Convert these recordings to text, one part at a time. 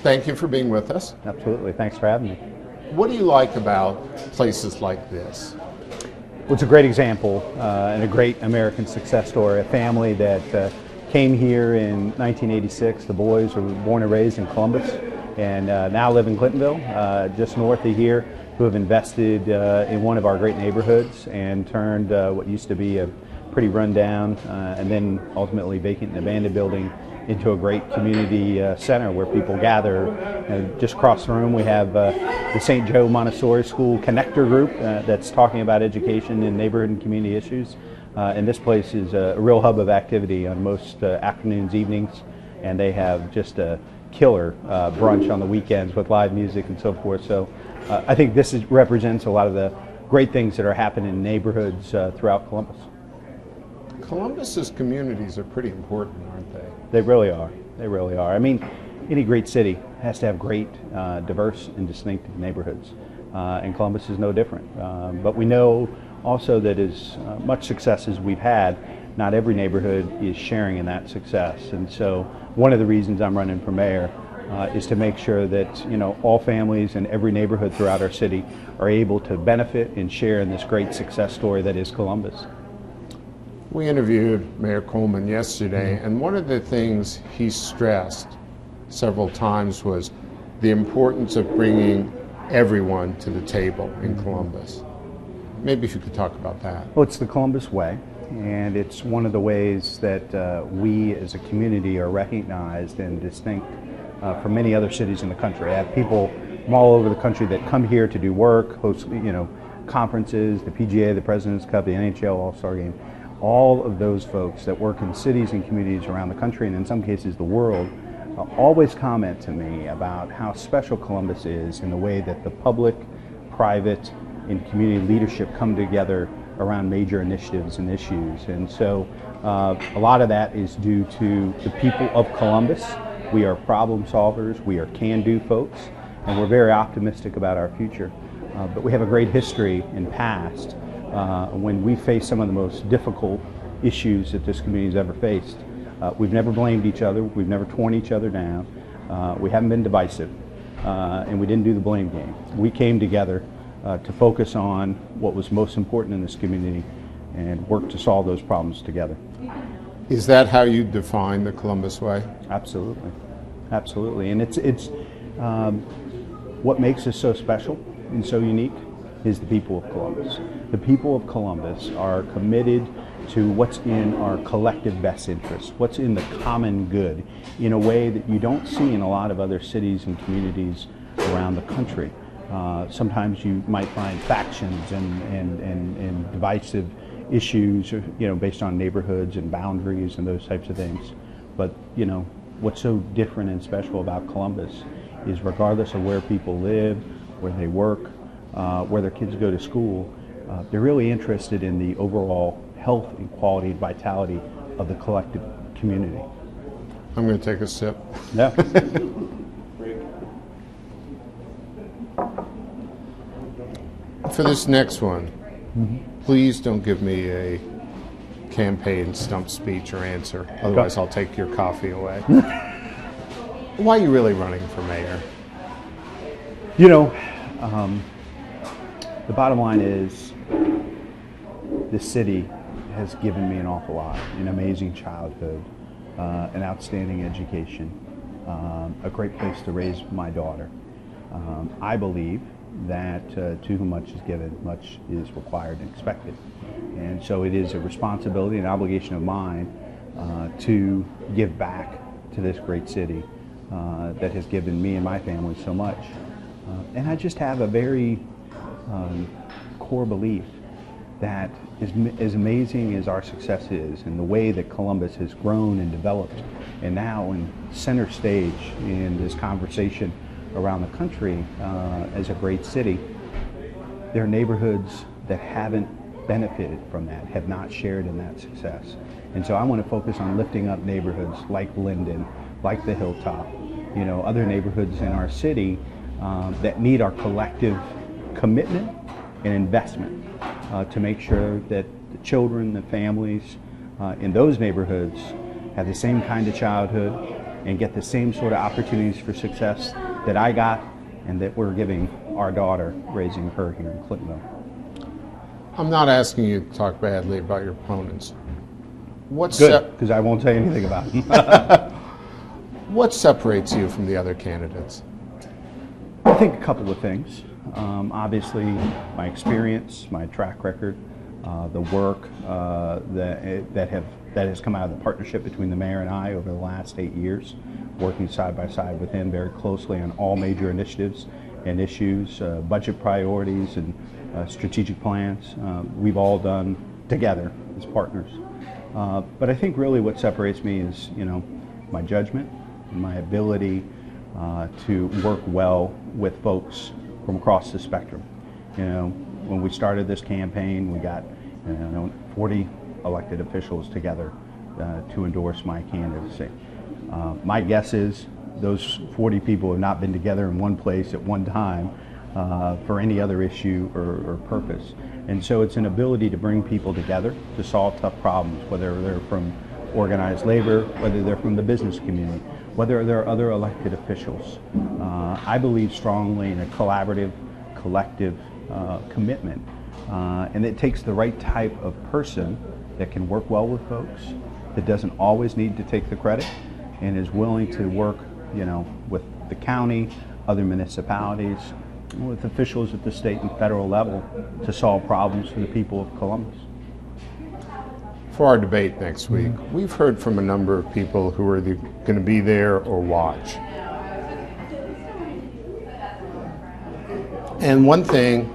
thank you for being with us. Absolutely. Thanks for having me. What do you like about places like this? Well, it's a great example and a great American success story. A family that came here in 1986. The boys were born and raised in Columbus and now live in Clintonville, just north of here, who have invested in one of our great neighborhoods and turned what used to be a pretty rundown and then ultimately vacant and abandoned building into a great community center where people gather. Just across the room we have the St. Joe Montessori School Connector Group that's talking about education and neighborhood and community issues. And this place is a real hub of activity on most afternoons, evenings, and they have just a killer brunch on the weekends with live music and so forth. So I think this represents a lot of the great things that are happening in neighborhoods throughout Columbus. Columbus's communities are pretty important, aren't they? They really are. They really are. I mean, any great city has to have great, diverse and distinctive neighborhoods, and Columbus is no different. But we know also that as much success as we've had, not every neighborhood is sharing in that success. And so one of the reasons I'm running for mayor is to make sure that all families in every neighborhood throughout our city are able to benefit and share in this great success story that is Columbus. We interviewed Mayor Coleman yesterday, and one of the things he stressed several times was the importance of bringing everyone to the table in Columbus. Maybe if you could talk about that. Well, it's the Columbus way, and it's one of the ways that we as a community are recognized and distinct from many other cities in the country. I have people from all over the country that come here to do work, host conferences, the PGA, the President's Cup, the NHL All-Star Game. All of those folks that work in cities and communities around the country, and in some cases the world, always comment to me about how special Columbus is in the way that the public, private, and community leadership come together around major initiatives and issues. And so a lot of that is due to the people of Columbus. We are problem solvers, we are can-do folks, and we're very optimistic about our future. But we have a great history in past when we face some of the most difficult issues that this community has ever faced. We've never blamed each other, we've never torn each other down, we haven't been divisive, and we didn't do the blame game. We came together to focus on what was most important in this community and work to solve those problems together. Is that how you define the Columbus way? Absolutely, absolutely. And it's what makes us so special and so unique is the people of Columbus. The people of Columbus are committed to what's in our collective best interest, what's in the common good, in a way that you don't see in a lot of other cities and communities around the country. Sometimes you might find factions and divisive issues, based on neighborhoods and boundaries and those types of things. But what's so different and special about Columbus is regardless of where people live, where they work, where their kids go to school, they're really interested in the overall health and quality and vitality of the collective community. I'm going to take a sip. Yeah. For this next one, please don't give me a campaign stump speech or answer. Otherwise, I'll take your coffee away. Why are you really running for mayor? The bottom line is this city has given me an awful lot, an amazing childhood, an outstanding education, a great place to raise my daughter. I believe that to whom much is given, much is required and expected. And so it is a responsibility and obligation of mine to give back to this great city that has given me and my family so much. And I just have a very core belief that as amazing as our success is and the way that Columbus has grown and developed and now in center stage in this conversation around the country as a great city, there are neighborhoods that haven't benefited from that, have not shared in that success. And so I want to focus on lifting up neighborhoods like Linden, like the Hilltop, other neighborhoods in our city that need our collective commitment and investment to make sure that the children, the families in those neighborhoods have the same kind of childhood and get the same sort of opportunities for success that I got and that we're giving our daughter, raising her here in Clintonville. I'm not asking you to talk badly about your opponents. Good, because I won't say anything about them. What separates you from the other candidates? I think a couple of things. Obviously, my experience, my track record, the work that has come out of the partnership between the mayor and I over the last 8 years, working side by side with him very closely on all major initiatives and issues, budget priorities and strategic plans. We've all done together as partners. But I think really what separates me is, my judgment, my ability to work well with folks from across the spectrum. When we started this campaign, we got 40 elected officials together to endorse my candidacy. My guess is those 40 people have not been together in one place at one time for any other issue or purpose. And so it's an ability to bring people together to solve tough problems, whether they're from organized labor, whether they're from the business community, whether there are other elected officials. I believe strongly in a collaborative, collective commitment. And it takes the right type of person that can work well with folks, that doesn't always need to take the credit, and is willing to work, with the county, other municipalities, with officials at the state and federal level to solve problems for the people of Columbus. For our debate next week, we've heard from a number of people who are going to be there or watch. And one thing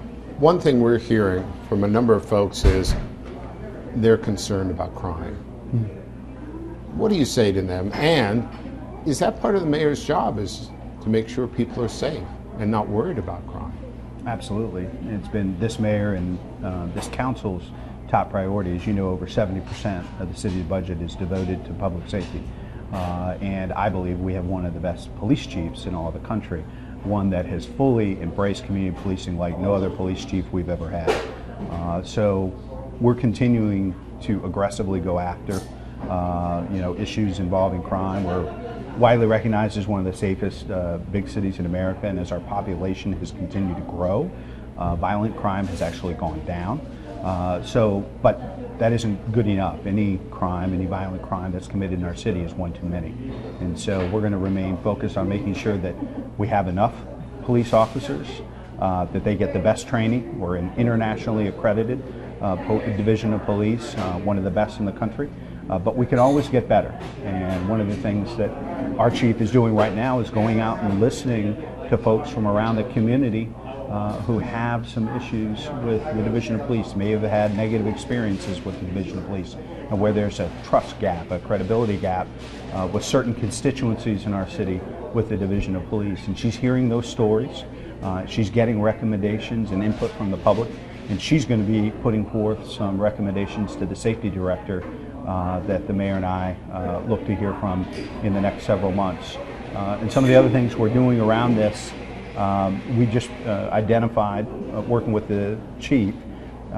we're hearing from a number of folks is they're concerned about crime. What do you say to them? And is that part of the mayor's job, is to make sure people are safe and not worried about crime? Absolutely. It's been this mayor and this council's top priority. As you know, over 70% of the city's budget is devoted to public safety. And I believe we have one of the best police chiefs in all of the country, one that has fully embraced community policing like no other police chief we've ever had. So we're continuing to aggressively go after issues involving crime. We're widely recognized as one of the safest big cities in America, and as our population has continued to grow, violent crime has actually gone down. But that isn't good enough. Any violent crime that's committed in our city is one too many. And so we're going to remain focused on making sure that we have enough police officers, that they get the best training. We're an internationally accredited division of police, one of the best in the country. But we can always get better. And one of the things that our chief is doing right now is going out and listening to folks from around the community who have some issues with the Division of Police, may have had negative experiences with the Division of Police, and where there's a trust gap, a credibility gap with certain constituencies in our city with the Division of Police. And she's hearing those stories. She's getting recommendations and input from the public, and she's going to be putting forth some recommendations to the safety director that the mayor and I look to hear from in the next several months. And some of the other things we're doing around this, we just identified, working with the chief,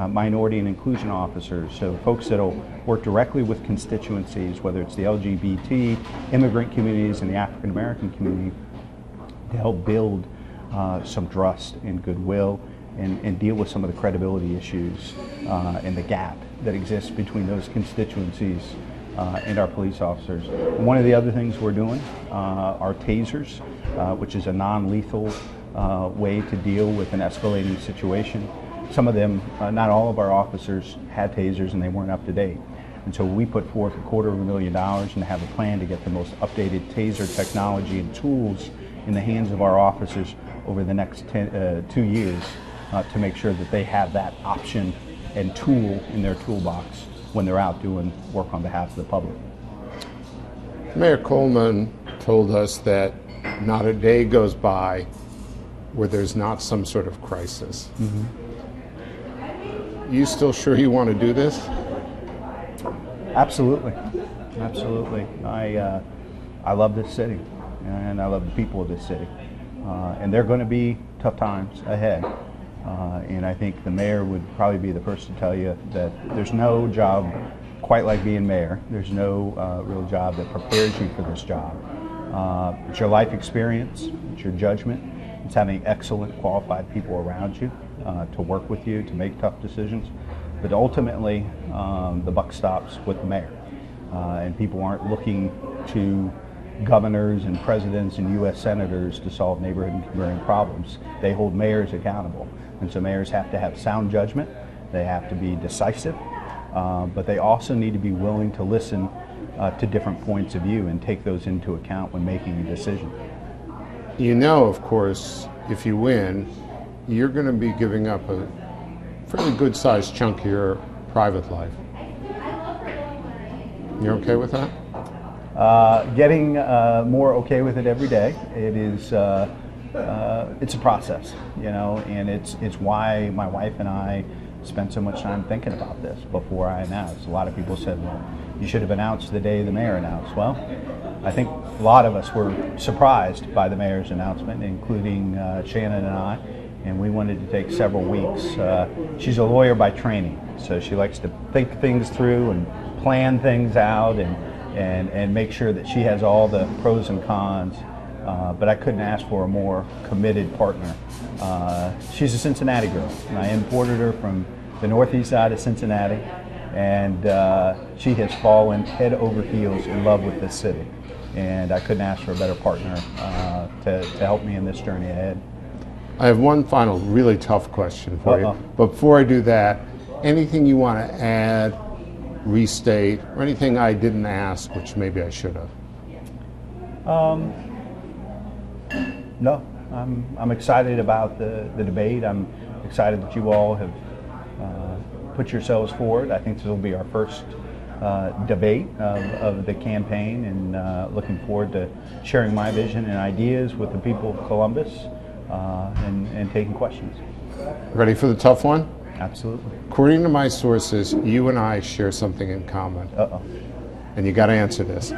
minority and inclusion officers, so folks that will work directly with constituencies, whether it's the LGBT, immigrant communities, and the African American community, to help build some trust and goodwill and deal with some of the credibility issues and the gap that exists between those constituencies and our police officers. And one of the other things we're doing are tasers, which is a non-lethal way to deal with an escalating situation. Some of them, not all of our officers had tasers and they weren't up to date. And so we put forth $250,000 and have a plan to get the most updated taser technology and tools in the hands of our officers over the next 2 years to make sure that they have that option and tool in their toolbox when they're out doing work on behalf of the public. Mayor Coleman told us that not a day goes by where there's not some sort of crisis. You still sure you want to do this? Absolutely. Absolutely. I love this city, and I love the people of this city. And there are going to be tough times ahead. And I think the mayor would probably be the first to tell you that there's no job quite like being mayor. There's no real job that prepares you for this job. It's your life experience, it's your judgment, it's having excellent qualified people around you to work with you, to make tough decisions. But ultimately, the buck stops with the mayor. And people aren't looking to governors and presidents and U.S. senators to solve neighborhood and community problems. They hold mayors accountable. And so mayors have to have sound judgment, they have to be decisive, but they also need to be willing to listen to different points of view and take those into account when making a decision. You know, of course, if you win, you're going to be giving up a fairly good-sized chunk of your private life. You're okay with that? Getting more okay with it every day. It is, it's a process, you know, and it's why my wife and I spent so much time thinking about this before I announced. A lot of people said, well, you should have announced the day the mayor announced. Well, I think a lot of us were surprised by the mayor's announcement, including Shannon and I, and we wanted to take several weeks. She's a lawyer by training, so she likes to think things through and plan things out and make sure that she has all the pros and cons. But I couldn't ask for a more committed partner. She's a Cincinnati girl, and I imported her from the northeast side of Cincinnati, and she has fallen head over heels in love with this city. And I couldn't ask for a better partner to help me in this journey ahead. I have one final really tough question for you. But before I do that, anything you want to add, restate, or anything I didn't ask, which maybe I should have? No, I'm excited about the debate. I'm excited that you all have put yourselves forward. I think this will be our first debate of the campaign, and looking forward to sharing my vision and ideas with the people of Columbus and taking questions. Ready for the tough one? Absolutely. According to my sources, you and I share something in common. And you got to answer this.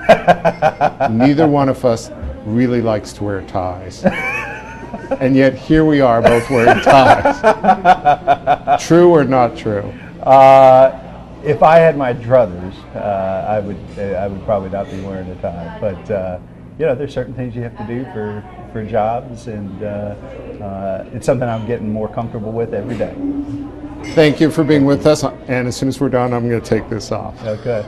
Neither one of us really likes to wear ties. And yet here we are both wearing ties. True or not true? If I had my druthers, I would probably not be wearing a tie. But you know, there's certain things you have to do for jobs, and it's something I'm getting more comfortable with every day. Thank you for being with us. And as soon as we're done, I'm going to take this off. Okay.